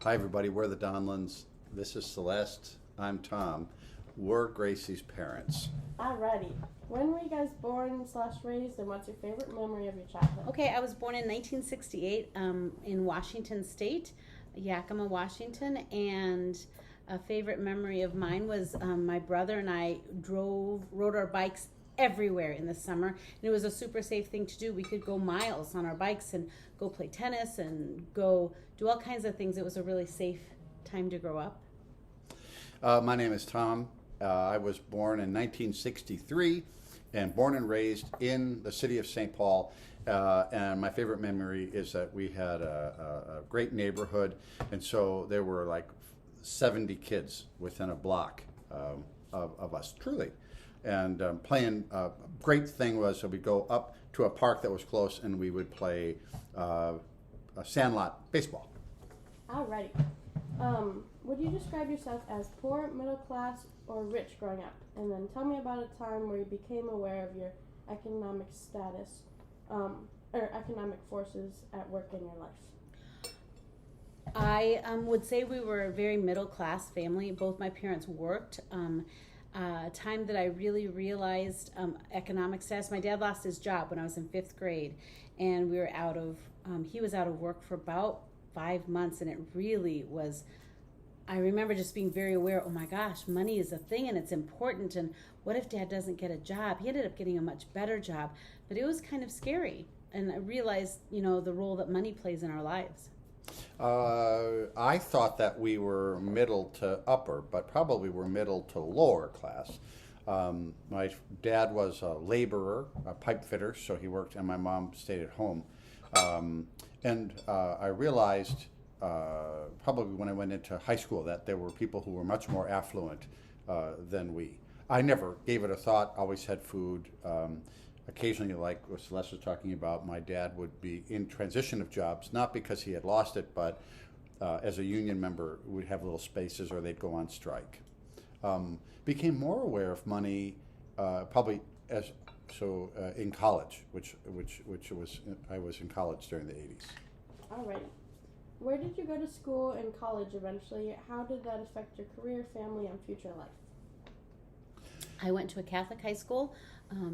Hi, everybody. We're the Donlins. This is Celeste. I'm Tom. We're Gracie's parents. Alrighty. When were you guys born / raised, and what's your favorite memory of your childhood? Okay, I was born in 1968 in Washington State, Yakima, Washington, and a favorite memory of mine was my brother and I rode our bikes everywhere in the summer, and it was a super safe thing to do. We could go miles on our bikes and go play tennis and go do all kinds of things. It was a really safe time to grow up. My name is Tom. I was born in 1963 and born and raised in the city of St. Paul. And my favorite memory is that we had a great neighborhood, and so there were like 70 kids within a block of us, truly. And playing, great thing was that we'd go up to a park that was close and we would play a sandlot baseball. Alrighty. Would you describe yourself as poor, middle class, or rich growing up? And then tell me about a time where you became aware of your economic status or economic forces at work in your life. I would say we were a very middle class family. Both my parents worked. Time that I really realized economic status. My dad lost his job when I was in 5th grade, and we were he was out of work for about 5 months, and it really was, I remember just being very aware, oh my gosh, money is a thing and it's important, and what if Dad doesn't get a job? He ended up getting a much better job, but it was kind of scary, and I realized, the role that money plays in our lives. I thought that we were middle to upper, but probably were middle to lower class. My dad was a laborer, a pipe fitter, so he worked, and my mom stayed at home. And I realized probably when I went into high school that there were people who were much more affluent than we. I never gave it a thought, always had food. Occasionally, like what Celeste was talking about, my dad would be in transition of jobs, not because he had lost it, but as a union member, we'd have little spaces or they'd go on strike. Became more aware of money probably in college, which was I was in college during the 80s. All right. Where did you go to school and college eventually? How did that affect your career, family, and future life? I went to a Catholic high school,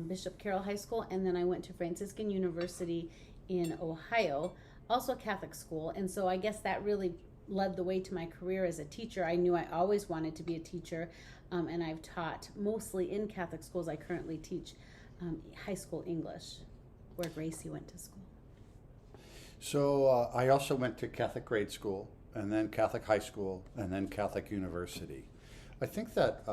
Bishop Carroll High School, and then I went to Franciscan University in Ohio, also a Catholic school, and so I guess that really led the way to my career as a teacher. I knew I always wanted to be a teacher, and I've taught mostly in Catholic schools. I currently teach high school English, where Gracie went to school. So I also went to Catholic grade school, and then Catholic high school, and then Catholic university. I think that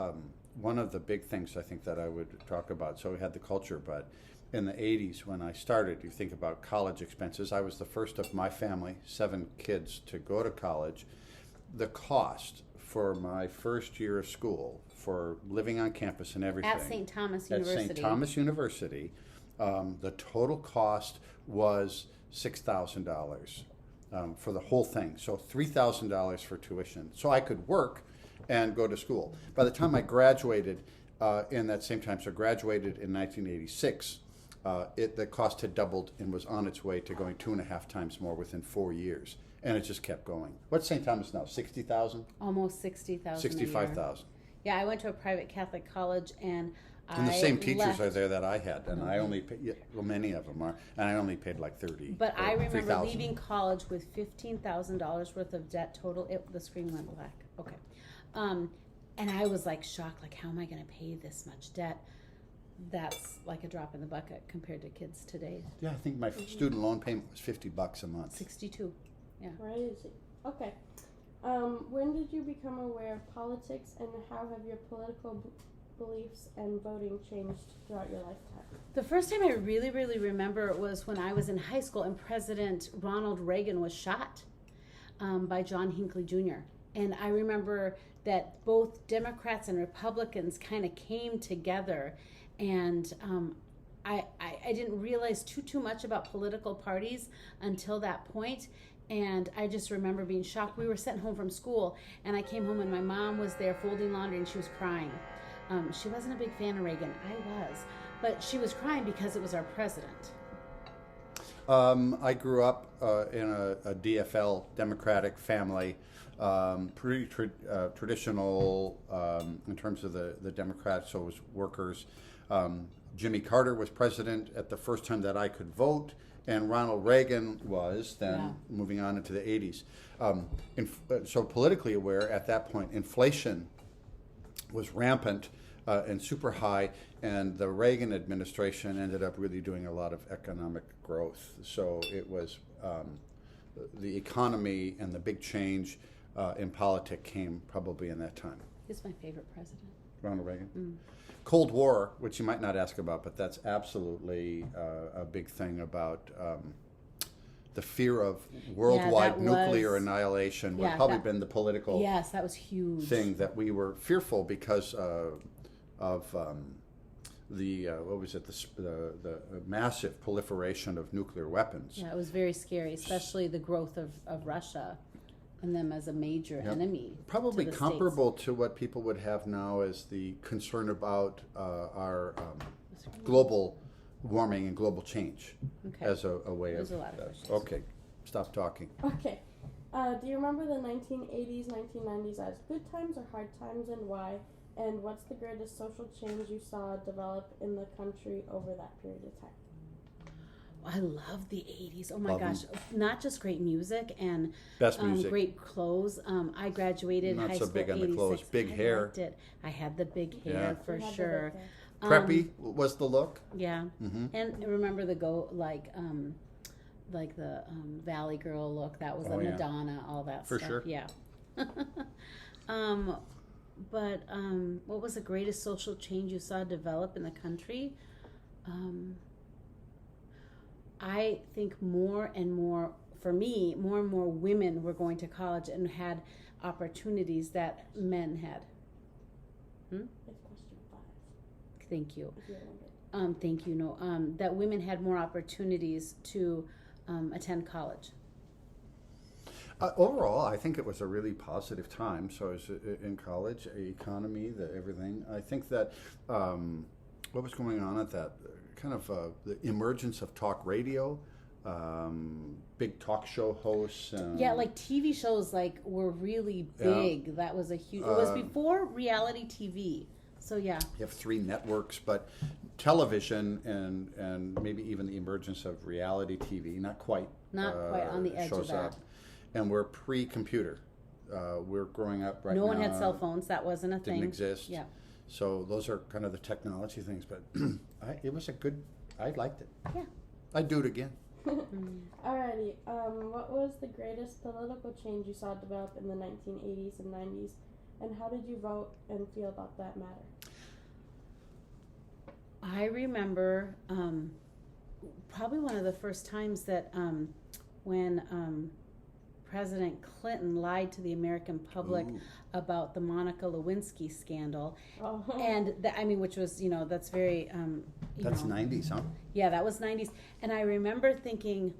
one of the big things I think that I would talk about, so we had the culture, but in the 80s when I started, you think about college expenses. I was the first of my family, 7 kids, to go to college. The cost for my first year of school, for living on campus and everything. At St. Thomas University. At St. Thomas University, the total cost was $6,000 for the whole thing. So $3,000 for tuition. So I could work and go to school. By the time I graduated in that same time, so graduated in 1986, the cost had doubled and was on its way to going 2.5 times more within 4 years. And it just kept going. What's St. Thomas now, 60,000? Almost 60,000. 65,000. Yeah, I went to a private Catholic college, and the same teachers are there that I had, and I only paid, well, many of them are, and I only paid like 30. But I remember 3,000. leaving college with $15,000 worth of debt total. The screen went black. Okay. And I was like shocked, like, how am I going to pay this much debt? That's like a drop in the bucket compared to kids today. Yeah, I think my student loan payment was $50 a month. 62. Yeah. Crazy. Okay. When did you become aware of politics, and how have your political beliefs and voting changed throughout your lifetime? The first time I really, really remember was when I was in high school and President Ronald Reagan was shot by John Hinckley Jr. And I remember that both Democrats and Republicans kind of came together, and I didn't realize too much about political parties until that point. And I just remember being shocked. We were sent home from school, and I came home and my mom was there folding laundry, and she was crying. She wasn't a big fan of Reagan. I was. But she was crying because it was our president. I grew up in a DFL Democratic family, pretty traditional in terms of the Democrats, so it was workers. Jimmy Carter was president at the first time that I could vote, and Ronald Reagan was then, Yeah. moving on into the 80s. So politically aware at that point, inflation was rampant and super high, and the Reagan administration ended up really doing a lot of economic growth. So it was the economy and the big change in politics came probably in that time. He's my favorite president. Ronald Reagan. Cold War, which you might not ask about, but that's absolutely a big thing about the fear of worldwide that nuclear was- annihilation would yeah, probably that- been the political Yes, that was huge. thing that we were fearful because of what was it, the massive proliferation of nuclear weapons. Yeah, it was very scary, especially the growth of Russia and them as a major Yep. enemy. Probably to the comparable to what people would have now as the concern about our States. global warming and global change Okay. as a way There's of. a lot of questions. Okay, stop talking. Okay. Do you remember the 1980s, 1990s as good times or hard times, and why? And what's the greatest social change you saw develop in the country over that period of time? I love the 80s. Oh my Love 'em. gosh. Not just great music and Best music. great clothes. I graduated Not high so school big on the 86. clothes. Big I hair. liked it. I had the big hair Yeah. for You had the sure. big hair. Preppy was the look. Yeah. Mm-hmm. And remember the the Valley Girl look. That was Oh, the yeah. Madonna, all that For stuff. sure. Yeah. What was the greatest social change you saw develop in the country? I think more and more, for me, more and more women were going to college and had opportunities that men had. It's question 5. Thank you. If you remember. Thank you. No, that women had more opportunities to attend college. Overall, I think it was a really positive time. So I was in college, economy, everything. I think that what was going on at that kind of the emergence of talk radio, big talk show hosts. Yeah, like TV shows were really big. That was a huge. It was before reality TV. So yeah. You have 3 networks, but television and maybe even the emergence of reality TV, not quite. Not quite on the edge of shows that. up. And we're pre-computer. We're growing up right No now. one had cell phones. That wasn't a thing. Didn't exist. Yeah. So those are kind of the technology things. But it was I liked it. Yeah. I'd do it again. Alrighty. What was the greatest political change you saw develop in the 1980s and 90s, and how did you vote and feel about that matter? I remember probably one of the first times that when President Clinton lied to the American public Ooh. about the Monica Lewinsky scandal, Oh. and which was that's very That's 90s, huh? Yeah, that was 90s. And I remember thinking,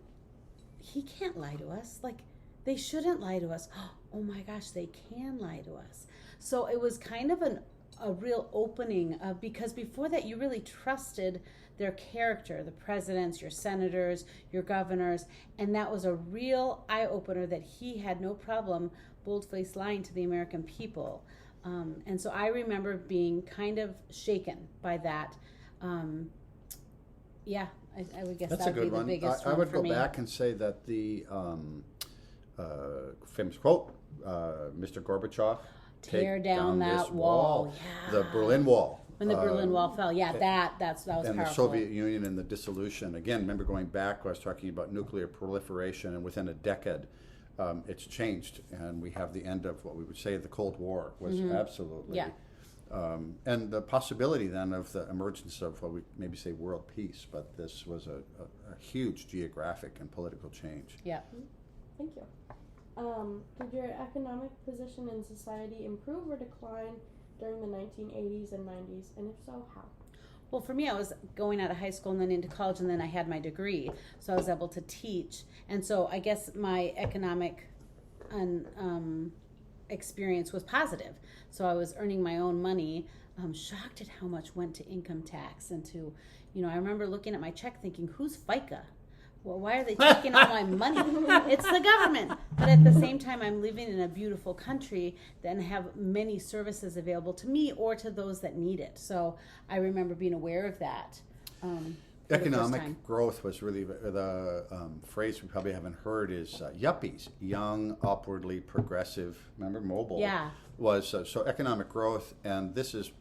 he can't lie to us. Like, they shouldn't lie to us. Oh my gosh, they can lie to us. So it was kind of a real opening because before that you really trusted their character, the presidents, your senators, your governors, and that was a real eye-opener that he had no problem bold-faced lying to the American people. And so I remember being kind of shaken by that. Yeah, I would guess That's that a would be good the one. biggest I one would for go me. back and say that the famous quote, Mr. Gorbachev, Tear take down that this wall. the Yeah. Berlin Wall. When the Berlin Wall fell, yeah, that was and powerful. the Soviet Union and the dissolution. Again, remember going back, I was talking about nuclear proliferation, and within a decade, it's changed, and we have the end of what we would say the Cold War was absolutely. Yeah. And the possibility then of the emergence of what we maybe say world peace, but this was a huge geographic and political change. Yeah. Thank you. Did your economic position in society improve or decline during the 1980s and 90s, and if so, how? Well, for me, I was going out of high school and then into college, and then I had my degree, so I was able to teach. And so I guess my economic experience was positive. So I was earning my own money. I'm shocked at how much went to income tax and to, I remember looking at my check thinking, who's FICA? well, why are they taking all my money? It's the government. But at the same time, I'm living in a beautiful country that have many services available to me or to those that need it. So I remember being aware of that. For the first time. Economic growth was really the phrase we probably haven't heard is yuppies, young, upwardly progressive. Remember, mobile Yeah. was so economic growth, and this is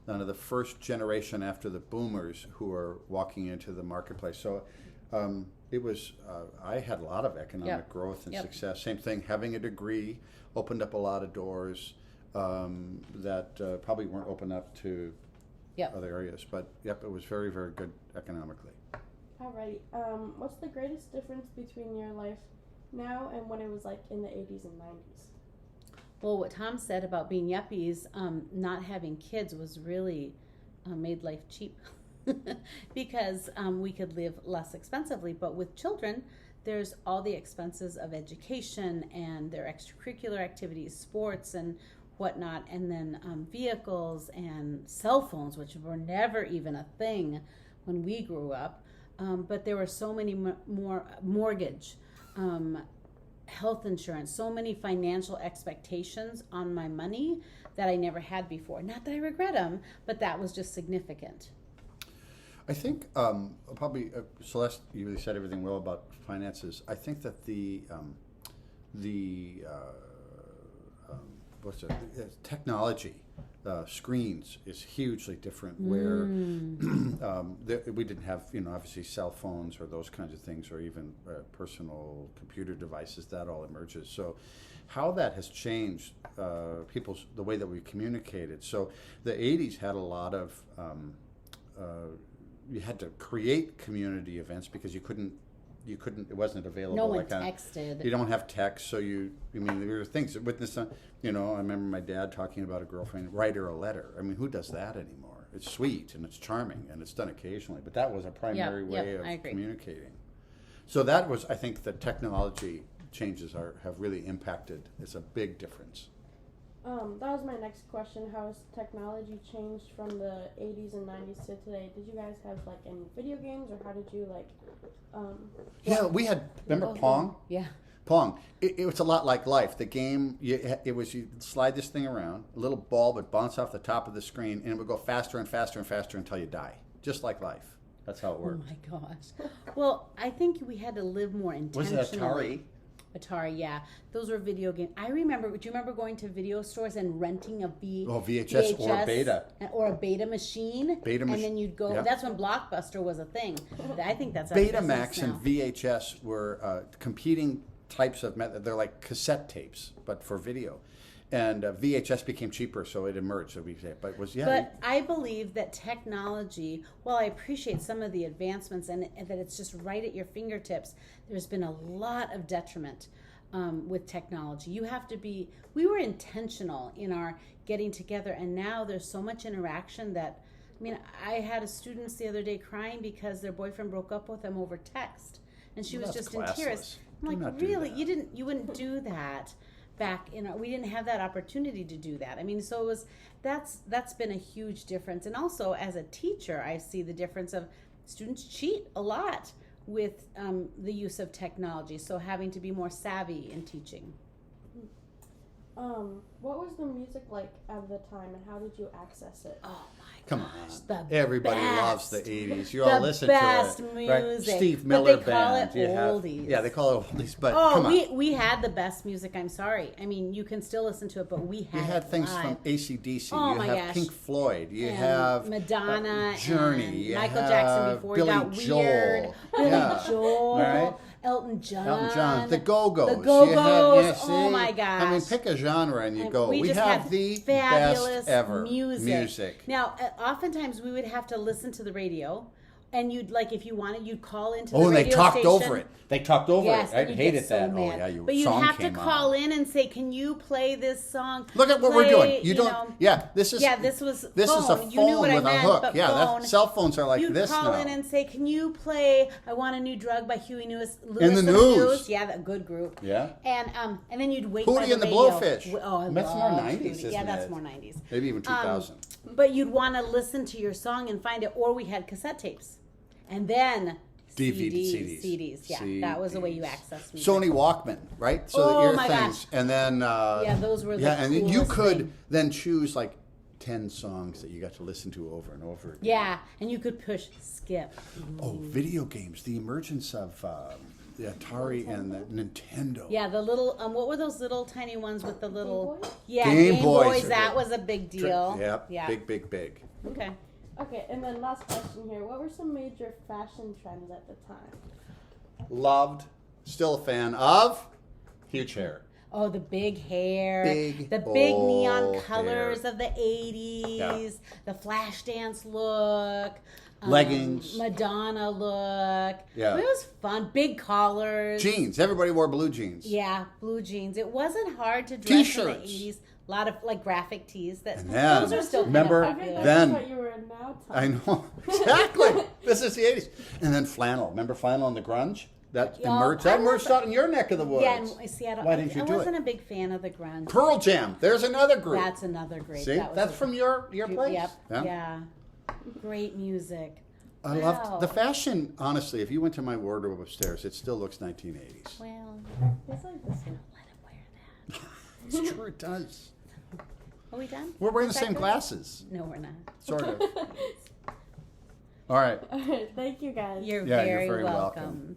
kind of the first generation after the boomers who are walking into the marketplace. So it was I had a lot of economic growth and success. Same thing, having a degree opened up a lot of doors that probably weren't open up to other areas. But it was very, very good economically. Alrighty. What's the greatest difference between your life now and what it was like in the 80s and 90s? Well, what Tom said about being yuppies, not having kids was really made life cheap because we could live less expensively. But with children, there's all the expenses of education and their extracurricular activities, sports and whatnot, and then vehicles and cell phones, which were never even a thing when we grew up. But there were so many more mortgage, health insurance, so many financial expectations on my money that I never had before. Not that I regret them, but that was just significant. I think probably Celeste, you really said everything well about finances. I think that the technology, screens is hugely different. Where we didn't have, obviously cell phones or those kinds of things, or even personal computer devices. That all emerges. So, how that has changed the way that we communicated. So, the '80s had a lot of you had to create community events because you couldn't. It wasn't available. No one texted. You don't have text, so there were things that witness. I remember my dad talking about a girlfriend, write her a letter. I mean, who does that anymore? It's sweet and it's charming and it's done occasionally, but that was a primary way of communicating. So that was, I think, the technology changes have really impacted. It's a big difference. That was my next question. How has technology changed from the 80s and 90s to today? Did you guys have any video games, or how did you we had. Remember Pong? Yeah. Pong. It was a lot like life. The game, you slide this thing around, a little ball would bounce off the top of the screen, and it would go faster and faster and faster until you die. Just like life. That's how it worked. Oh my gosh. Well, I think we had to live more intentionally. Was it Atari? Atari, yeah. Those were video games. Do you remember going to video stores and renting a VHS or Beta. Or a Beta machine? And then you'd go, that's when Blockbuster was a thing. I think that's Betamax and VHS were competing types of method. They're like cassette tapes, but for video. And VHS became cheaper, so it emerged. So But I believe that technology, while I appreciate some of the advancements and that it's just right at your fingertips, there's been a lot of detriment with technology. We were intentional in our getting together, and now there's so much interaction that, I had a student the other day crying because their boyfriend broke up with them over text, and she was just classless. In tears. I'm like, really? You wouldn't do that. Back we didn't have that opportunity to do that. So that's been a huge difference. And also as a teacher, I see the difference of students cheat a lot with the use of technology. So having to be more savvy in teaching. What was the music like at the time, and how did you access it? Oh my Come gosh, on. Everybody loves the 80s. You the all listen to it. best music. Right? Steve Miller but they call Band. it oldies. Yeah, they call it oldies, but come on. We had the best music, I'm sorry. You can still listen to it, but we had You had it things live. from AC/DC. Oh, you my have gosh. Pink Floyd. You And have Madonna, Journey. and You Michael have Jackson before Billy he got Joel. weird. Billy Joel. Right? Elton John. Elton John, the Go-Go's. The Go-Go's. You had, Oh my gosh. pick a genre and you go. We just have had the fabulous best ever music. Now, oftentimes we would have to listen to the radio, and you'd if you wanted, you'd call into the radio and they talked station. over it. They talked over Yes, it. I and you'd hated get so that. mad. Oh yeah, your but you'd song have to came call on. in and say, "Can you play this song?" Look at what we're doing. You don't. know, Yeah, this is. this was This phone. is a phone You knew what with I a meant, hook. but Yeah, phone. cell phones are like You'd this call now. in and say, "Can you play I Want a New Drug" by Huey Lewis In the News. Yeah, that good group. Yeah. And then you'd wait Hootie by the and the radio. Blowfish. Oh, I That's more love 90s, Hootie. isn't Yeah, that's it? more 90s. Maybe even 2000. But you'd want to listen to your song and find it, or we had cassette tapes. And then CDs. Yeah, that was the way you accessed music. Sony Walkman, right? So Oh, the ear my things, gosh. and then Yeah, those were the and then you coolest could thing. then choose like 10 songs that you got to listen to over and over again. Yeah, and you could push skip. Oh, video games! The emergence of the Atari and the Nintendo. Yeah, the little what were those little tiny ones with the little Boys? yeah Game Game Boys Boys? are That big. was a big deal. Yep. Yeah. Big. Okay. Okay, and then last question here. What were some major fashion trends at the time? Loved. Still a fan of. Huge hair. Oh, the big hair, Big, the big neon bold colors hair. of the 80s, the flash dance look, Leggings. Madonna look. Yeah. It was fun. Big collars. Jeans. Everybody wore blue jeans. Yeah, blue jeans. It wasn't hard to dress T-shirts. in the 80s. A lot of like graphic tees. That And then, those are still remember, kind of I think popular. that's Then- what you were in now, Tom. I know. Exactly. This is the 80s. And then flannel. Remember flannel in the grunge? That Yeah, emerged. I That emerged was- out in your neck of the woods. Yeah, in Seattle. Why didn't you I do it? wasn't a big fan of the grunge. Pearl Jam. There's another group. That's another great. See? That was That's a- from your place. Yep. Yeah. Yeah. Great music. I Wow. loved the fashion. Honestly, if you went to my wardrobe upstairs, it still looks 1980s. Well, It's like this one. let him wear that. It's true, it does. Are we done? We're wearing the same Exactly. glasses, No, we're not. sort of. All right. All right, thank you guys. You're Yeah, you're very very welcome. welcome.